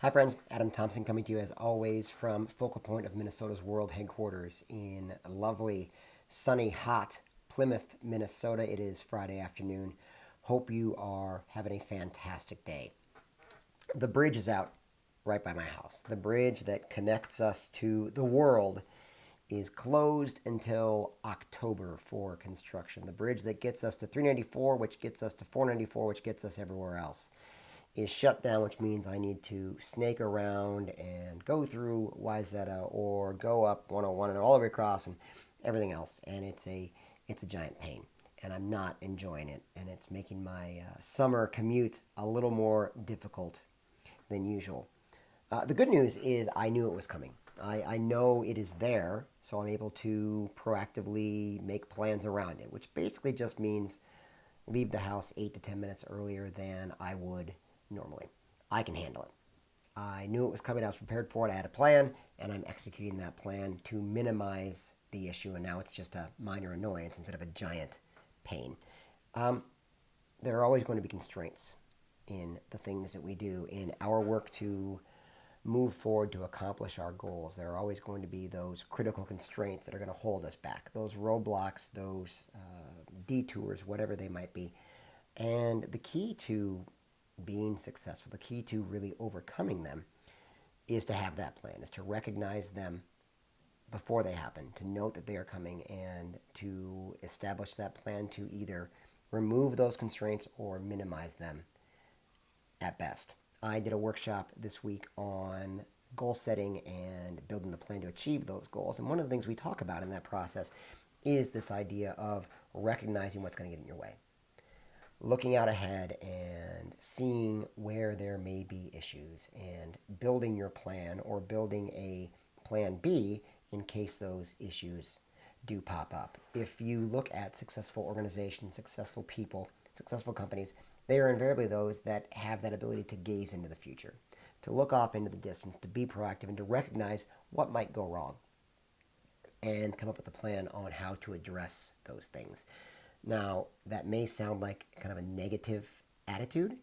Hi, friends. Adam Thompson coming to you as always from Focal Point of Minnesota's world headquarters in lovely, sunny, hot Plymouth, Minnesota. It is Friday afternoon. Hope you are having a fantastic day. The bridge is out right by my house. The bridge that connects us to the world is closed until October for construction. The bridge that gets us to 394, which gets us to 494, which gets us everywhere else, is shut down, which means I need to snake around and go through Wayzata or go up 101 and all the way across and everything else. And it's a giant pain, and I'm not enjoying it, and it's making my summer commute a little more difficult than usual. The good news is I knew it was coming. I know it is there, so I'm able to proactively make plans around it, which basically just means leave the house 8 to 10 minutes earlier than I would normally. I can handle it. I knew it was coming. I was prepared for it. I had a plan, and I'm executing that plan to minimize the issue. And now it's just a minor annoyance instead of a giant pain. Um, there are always going to be constraints in the things that we do in our work to move forward to accomplish our goals. There are always going to be those critical constraints that are going to hold us back, those roadblocks, those detours, whatever they might be. And the key to being successful, the key to really overcoming them, is to have that plan, is to recognize them before they happen, to note that they are coming, and to establish that plan to either remove those constraints or minimize them at best. I did a workshop this week on goal setting and building the plan to achieve those goals. And one of the things we talk about in that process is this idea of recognizing what's going to get in your way, looking out ahead and seeing where there may be issues and building your plan or building a plan B in case those issues do pop up. If you look at successful organizations, successful people, successful companies, they are invariably those that have that ability to gaze into the future, to look off into the distance, to be proactive, and to recognize what might go wrong and come up with a plan on how to address those things. Now, that may sound like kind of a negative attitude,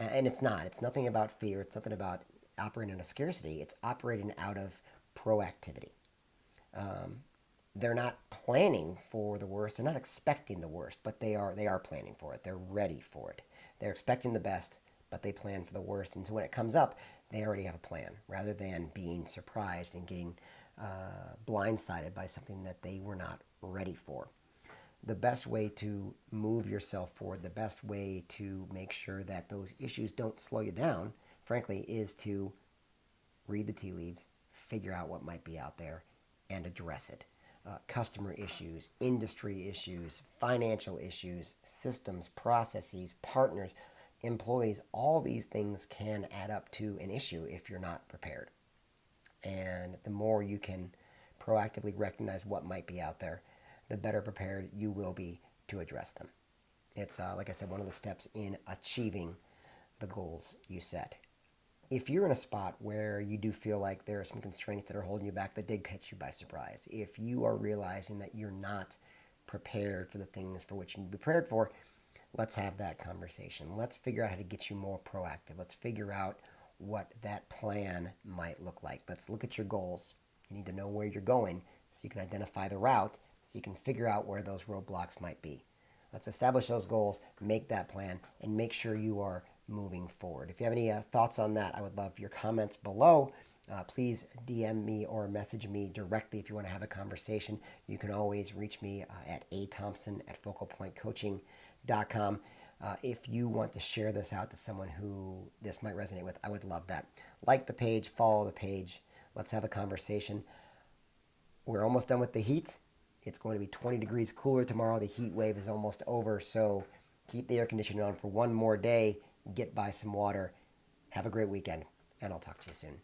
and it's not. It's nothing about fear. It's nothing about operating out of scarcity. It's operating out of proactivity. Um, they're not planning for the worst. They're not expecting the worst, but they are planning for it. They're ready for it. They're expecting the best, but they plan for the worst. And so when it comes up, they already have a plan, rather than being surprised and getting blindsided by something that they were not ready for. The best way to move yourself forward, the best way to make sure that those issues don't slow you down, frankly, is to read the tea leaves, figure out what might be out there, and address it. Customer issues, industry issues, financial issues, systems, processes, partners, employees, all these things can add up to an issue if you're not prepared. And the more you can proactively recognize what might be out there, the better prepared you will be to address them. It's, like I said, one of the steps in achieving the goals you set. If you're in a spot where you do feel like there are some constraints that are holding you back that did catch you by surprise, if you are realizing that you're not prepared for the things for which you need to be prepared for, let's have that conversation. Let's figure out how to get you more proactive. Let's figure out what that plan might look like. Let's look at your goals. You need to know where you're going so you can identify the route, so you can figure out where those roadblocks might be. Let's establish those goals, make that plan, and make sure you are moving forward. If you have any thoughts on that, I would love your comments below. Please DM me or message me directly if you want to have a conversation. You can always reach me at athompson at focalpointcoaching.com. If you want to share this out to someone who this might resonate with, I would love that. Like the page, follow the page. Let's have a conversation. We're almost done with the heat. It's going to be 20 degrees cooler tomorrow. The heat wave is almost over, so keep the air conditioning on for one more day. Get by some water. Have a great weekend, and I'll talk to you soon.